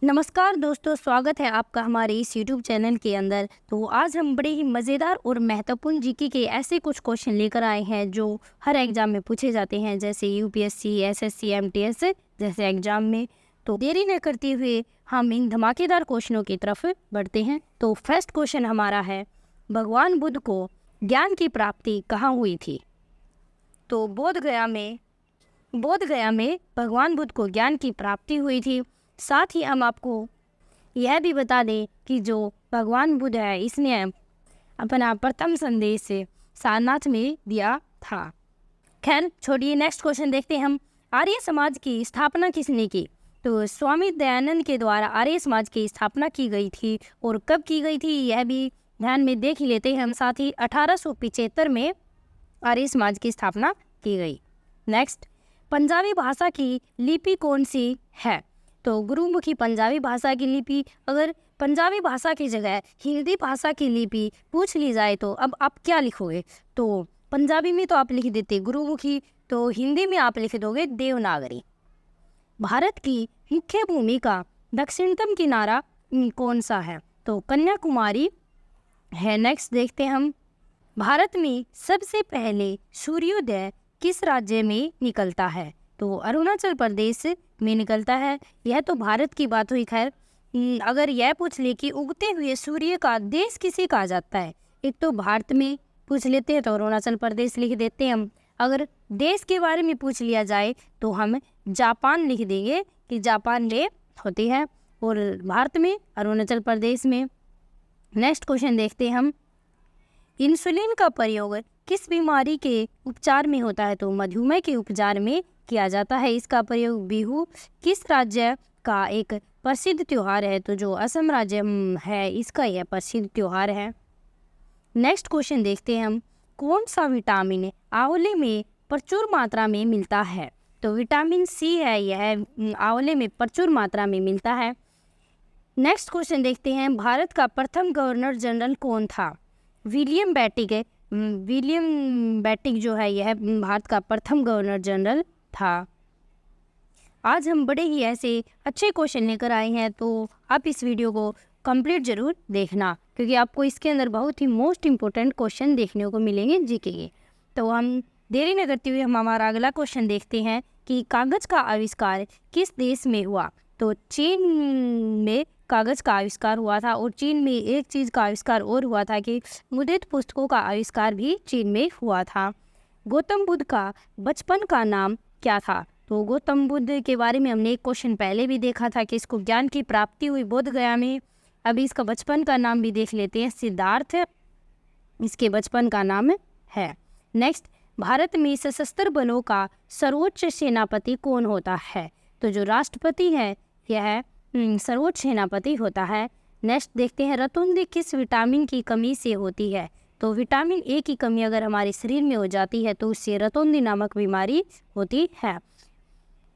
नमस्कार दोस्तों, स्वागत है आपका हमारे इस YouTube चैनल के अंदर। तो आज हम बड़े ही मज़ेदार और महत्वपूर्ण जीके के ऐसे कुछ क्वेश्चन लेकर आए हैं जो हर एग्ज़ाम में पूछे जाते हैं, जैसे यूपीएससी, एसएससी, एमटीएस जैसे एग्ज़ाम में। तो देरी न करते हुए हम इन धमाकेदार क्वेश्चनों की तरफ बढ़ते हैं। तो फर्स्ट क्वेश्चन हमारा है, भगवान बुद्ध को ज्ञान की प्राप्ति कहाँ हुई थी? तो बोध गया में भगवान बुद्ध को ज्ञान की प्राप्ति हुई थी। साथ ही हम आपको यह भी बता दें कि जो भगवान बुद्ध है, इसने अपना प्रथम संदेश सारनाथ में दिया था। खैर छोड़िए, नेक्स्ट क्वेश्चन देखते हैं हम। आर्य समाज की स्थापना किसने की? तो स्वामी दयानंद के द्वारा आर्य समाज की स्थापना की गई थी। और कब की गई थी यह भी ध्यान में देख ही लेते हैं हम। साथ ही 1875 में आर्य समाज की स्थापना की गई। नेक्स्ट, पंजाबी भाषा की लिपि कौन सी है? तो गुरुमुखी पंजाबी भाषा की लिपि। अगर पंजाबी भाषा की जगह हिंदी भाषा की लिपि पूछ ली जाए तो अब आप क्या लिखोगे? तो पंजाबी में तो आप लिख देते गुरुमुखी, तो हिंदी में आप लिख दोगे देवनागरी। भारत की मुख्य भूमि का दक्षिणतम किनारा कौन सा है? तो कन्याकुमारी है। नेक्स्ट देखते हैं हम, भारत में सबसे पहले सूर्योदय किस राज्य में निकलता है? तो अरुणाचल प्रदेश में निकलता है। यह तो भारत की बात हुई। खैर अगर यह पूछ ले कि उगते हुए सूर्य का देश किसे कहा जाता है, एक तो भारत में पूछ लेते हैं तो अरुणाचल प्रदेश लिख देते हैं हम। अगर देश के बारे में पूछ लिया जाए तो हम जापान लिख देंगे कि जापान में होती है, और भारत में अरुणाचल प्रदेश में। नेक्स्ट क्वेश्चन देखते हैं हम, इंसुलिन का प्रयोग किस बीमारी के उपचार में होता है? तो मधुमेह के उपचार में किया जाता है इसका प्रयोग। बिहू किस राज्य का एक प्रसिद्ध त्योहार है? तो जो असम राज्य है, इसका यह प्रसिद्ध त्योहार है। नेक्स्ट क्वेश्चन देखते हैं हम, कौन सा विटामिन आंवले में प्रचुर मात्रा में मिलता है? तो विटामिन सी है, यह आंवले में प्रचुर मात्रा में मिलता है। नेक्स्ट क्वेश्चन देखते हैं, भारत का प्रथम गवर्नर जनरल कौन था? विलियम बेटिक है। विलियम बेटिक जो है, यह भारत का प्रथम गवर्नर जनरल था। आज हम बड़े ही ऐसे अच्छे क्वेश्चन लेकर आए हैं, तो आप इस वीडियो को कंप्लीट जरूर देखना, क्योंकि आपको इसके अंदर बहुत ही मोस्ट इम्पोर्टेंट क्वेश्चन देखने को मिलेंगे जीके के। तो हम देरी न करते हुए हम हमारा अगला क्वेश्चन देखते हैं कि कागज का आविष्कार किस देश में हुआ? तो चीन में कागज का आविष्कार हुआ था। और चीन में एक चीज़ का आविष्कार और हुआ था कि मुद्रित पुस्तकों का आविष्कार भी चीन में हुआ था। गौतम बुद्ध का बचपन का नाम क्या था? तो गौतम बुद्ध के बारे में हमने एक क्वेश्चन पहले भी देखा था कि इसको ज्ञान की प्राप्ति हुई बोध गया में। अभी इसका बचपन का नाम भी देख लेते हैं, सिद्धार्थ इसके बचपन का नाम है। नेक्स्ट, भारत में सशस्त्र बलों का सर्वोच्च सेनापति कौन होता है? तो जो राष्ट्रपति है, यह सर्वोच्च सेनापति होता है। नेक्स्ट देखते हैं, रतौंधी किस विटामिन की कमी से होती है? तो विटामिन ए की कमी अगर हमारे शरीर में हो जाती है तो उससे रतौंधी नामक बीमारी होती है।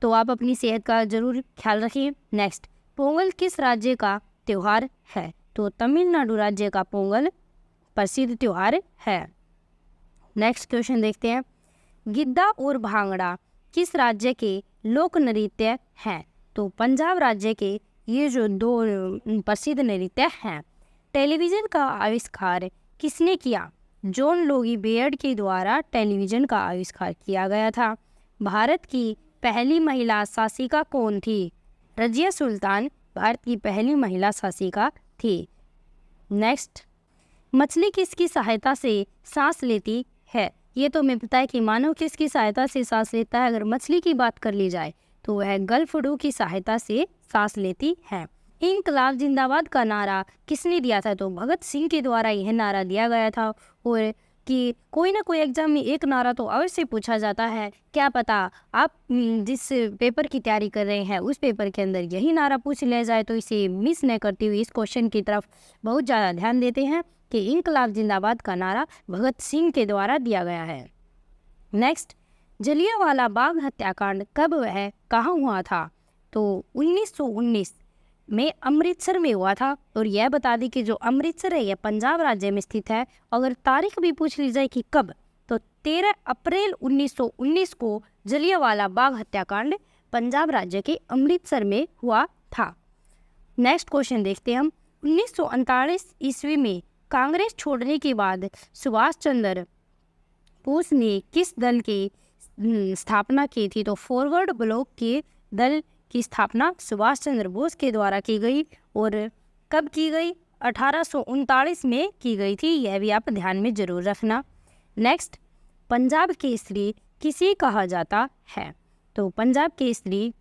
तो आप अपनी सेहत का जरूर ख्याल रखिए। नेक्स्ट, पोंगल किस राज्य का त्यौहार है? तो तमिलनाडु राज्य का पोंगल प्रसिद्ध त्यौहार है। नेक्स्ट क्वेश्चन देखते हैं, गिद्दा और भांगड़ा किस राज्य के लोक नृत्य हैं? तो पंजाब राज्य के ये जो दो प्रसिद्ध नृत्य हैं। टेलीविज़न का आविष्कार किसने किया? जॉन लोगी बेयर्ड के द्वारा टेलीविज़न का आविष्कार किया गया था। भारत की पहली महिला शासिका कौन थी? रजिया सुल्तान भारत की पहली महिला शासिका थी। नेक्स्ट, मछली किसकी सहायता से सांस लेती है? ये तो हमें पता है कि मानव किसकी सहायता से सांस लेता है। अगर मछली की बात कर ली जाए तो वह गलफड़ू की सहायता से सांस लेती है। इंकलाब जिंदाबाद का नारा किसने दिया था? तो भगत सिंह के द्वारा यह नारा दिया गया था। और कि कोई ना कोई एग्जाम में एक नारा तो अवश्य पूछा जाता है। क्या पता आप जिस पेपर की तैयारी कर रहे हैं उस पेपर के अंदर यही नारा पूछ लिया जाए, तो इसे मिस न करते हुए इस क्वेश्चन की तरफ बहुत ज़्यादा ध्यान देते हैं कि इंकलाब जिंदाबाद का नारा भगत सिंह के द्वारा दिया गया है। नेक्स्ट, जलियांवाला बाग हत्याकांड कब वह कहाँ हुआ था? तो 1919 में अमृतसर में हुआ था। और यह बता दी कि जो अमृतसर है यह पंजाब राज्य में स्थित है। अगर तारीख भी पूछ ली जाए कि कब, तो 13 अप्रैल 1919 को जलियांवाला बाग हत्याकांड पंजाब राज्य के अमृतसर में हुआ था। नेक्स्ट क्वेश्चन देखते हैं हम। 1939 ईस्वी में कांग्रेस छोड़ने के बाद सुभाष चंद्र बोस ने किस दल की स्थापना की थी? तो फॉरवर्ड ब्लॉक के दल की स्थापना सुभाष चंद्र बोस के द्वारा की गई और कब की गई? 1839 में की गई थी। यह भी आप ध्यान में जरूर रखना। नेक्स्ट, पंजाब केसरी किसे कहा जाता है? तो पंजाब केसरी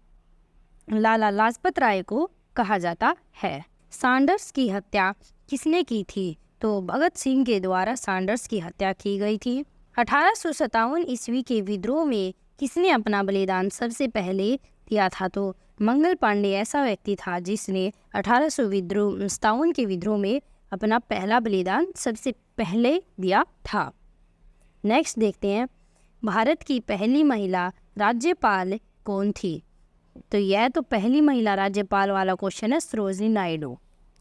लाला लाजपत राय को कहा जाता है। सैंडर्स की हत्या किसने की थी? तो भगत सिंह के द्वारा सैंडर्स की हत्या की गई थी। 1857 ईस्वी के विद्रोह में किसने अपना बलिदान सबसे पहले दिया था? तो मंगल पांडे ऐसा व्यक्ति था जिसने 1857 के विद्रोह में अपना पहला बलिदान सबसे पहले दिया था। नेक्स्ट देखते हैं, भारत की पहली महिला राज्यपाल कौन थी? तो यह तो पहली महिला राज्यपाल वाला क्वेश्चन है, सरोजिनी नायडू।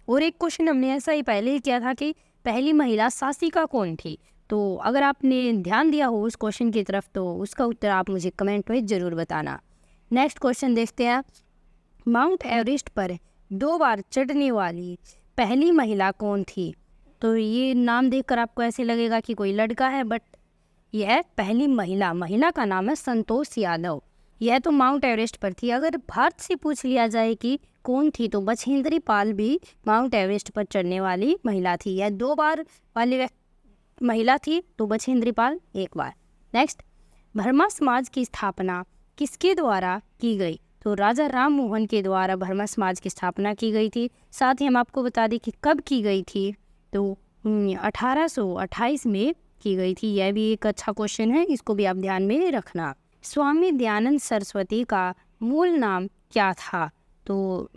और एक क्वेश्चन हमने ऐसा ही पहले ही किया था कि पहली महिला शासिका कौन थी। तो अगर आपने ध्यान दिया हो उस क्वेश्चन की तरफ तो उसका उत्तर आप मुझे कमेंट में ज़रूर बताना। नेक्स्ट क्वेश्चन देखते हैं, माउंट एवरेस्ट पर 2 बार चढ़ने वाली पहली महिला कौन थी? तो ये नाम देखकर आपको ऐसे लगेगा कि कोई लड़का है, बट यह पहली महिला का नाम है संतोष यादव। यह तो माउंट एवरेस्ट पर थी। अगर भारत से पूछ लिया जाए कि कौन थी तो बछेंद्री पाल भी माउंट एवरेस्ट पर चढ़ने वाली महिला थी। यह 2 बार वाली महिला थी, तो बछेंद्री पाल 1 बार। नेक्स्ट, ब्रह्मा समाज की स्थापना किसके द्वारा की गई? तो राजा राम मोहन के द्वारा ब्रह्मा समाज की स्थापना की गई थी। साथ ही हम आपको बता दें कि कब की गई थी, तो 1828 में की गई थी। यह भी एक अच्छा क्वेश्चन है, इसको भी आप ध्यान में रखना। स्वामी दयानंद सरस्वती का मूल नाम क्या था? तो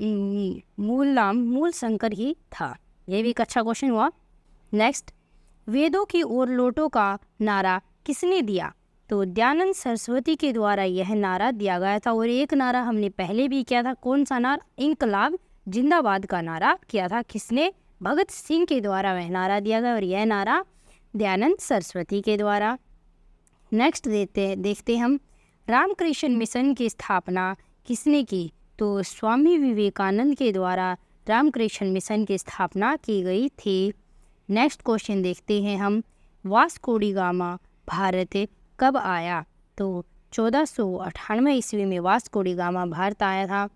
मूल नाम मूल शंकर ही था। यह भी एक अच्छा क्वेश्चन हुआ। नेक्स्ट, वेदों की ओर लौटो का नारा किसने दिया? तो दयानंद सरस्वती के द्वारा यह नारा दिया गया था। और एक नारा हमने पहले भी किया था, कौन सा नारा? इंकलाब जिंदाबाद का नारा किया था। किसने? भगत सिंह के द्वारा वह नारा दिया गया और यह नारा दयानंद सरस्वती के द्वारा। नेक्स्ट देखते हम, रामकृष्ण मिशन की स्थापना किसने की? तो स्वामी विवेकानंद के द्वारा रामकृष्ण मिशन की स्थापना की गई थी। नेक्स्ट क्वेश्चन देखते हैं हम, वास्को डी गामा भारत कब आया? तो 1498 ईस्वी में वास्को डी गामा भारत आया था।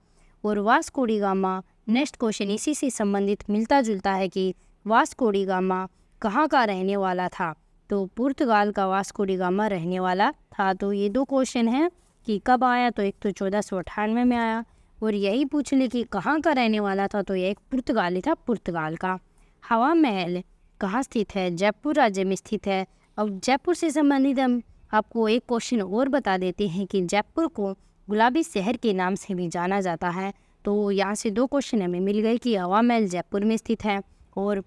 और Vasco D gamma, next question इसी से संबंधित मिलता जुलता है कि वास्को डी गामा कहाँ का रहने वाला था? तो पुर्तगाल का वास्को डी गामा रहने वाला था। तो ये 2 क्वेश्चन हैं कि कब आया, तो एक तो 1498 में आया और यही पूछ ले कि कहाँ का रहने वाला था, तो यह एक पुर्तगाली था, पुर्तगाल का। हवा महल कहाँ स्थित है? जयपुर राज्य में स्थित है। अब जयपुर से संबंधित हम आपको एक क्वेश्चन और बता देते हैं कि जयपुर को गुलाबी शहर के नाम से भी जाना जाता है। तो यहाँ से 2 क्वेश्चन हमें मिल गए कि हवा महल जयपुर में स्थित है और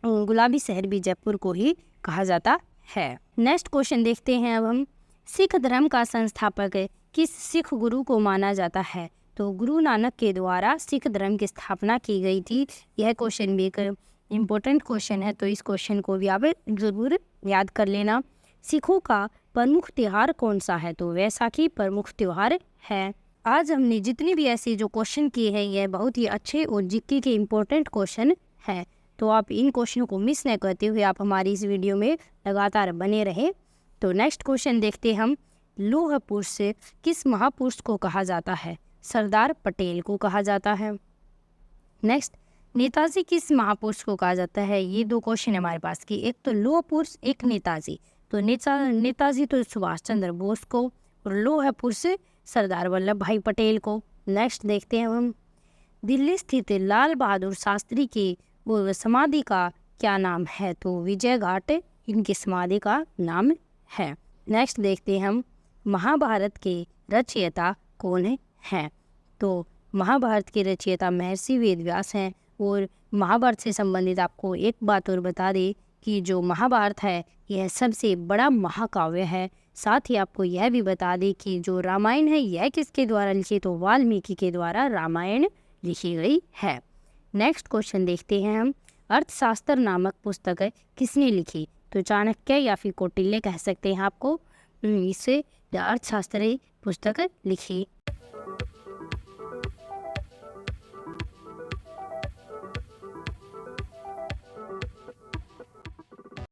गुलाबी शहर भी जयपुर को ही कहा जाता है। नेक्स्ट क्वेश्चन देखते हैं अब हम, सिख धर्म का संस्थापक किस सिख गुरु को माना जाता है? तो गुरु नानक के द्वारा सिख धर्म की स्थापना की गई थी। यह क्वेश्चन भी एक इम्पोर्टेंट क्वेश्चन है, तो इस क्वेश्चन को भी आप ज़रूर याद कर लेना। सिखों का प्रमुख त्यौहार कौन सा है? तो वैसाखी प्रमुख त्यौहार है। आज हमने जितने भी ऐसे जो क्वेश्चन किए हैं यह बहुत ही अच्छे और जीके के इम्पोर्टेंट क्वेश्चन हैं। तो आप इन क्वेश्चनों को मिस न करते हुए आप हमारी इस वीडियो में लगातार बने रहें। तो नेक्स्ट क्वेश्चन देखते हम, लौह पुरुष किस महापुरुष को कहा जाता है? सरदार पटेल को कहा जाता है। नेक्स्ट, नेताजी किस महापुरुष को कहा जाता है? ये 2 क्वेश्चन हमारे पास की, एक तो लौह पुरुष, एक नेताजी। तो नेताजी तो सुभाष चंद्र बोस को और लौह पुरुष सरदार वल्लभ भाई पटेल को। नेक्स्ट देखते हैं हम, दिल्ली स्थित लाल बहादुर शास्त्री की वो समाधि का क्या नाम है? तो विजय घाट इनकी समाधि का नाम है। नेक्स्ट देखते हैं हम, महाभारत के रचयिता कौन हैं? तो महाभारत के रचयिता महर्षि वेदव्यास हैं। और महाभारत से संबंधित आपको एक बात और बता दें कि जो महाभारत है यह सबसे बड़ा महाकाव्य है। साथ ही आपको यह भी बता दें कि जो रामायण है यह किसके द्वारा लिखी? तो वाल्मीकि के द्वारा रामायण लिखी गई है। नेक्स्ट क्वेश्चन देखते हैं हम, अर्थशास्त्र नामक पुस्तक किसने लिखी? तो चाणक्य या फिर कौटिल्य कह सकते हैं आपको, इससे अर्थशास्त्र पुस्तक लिखी।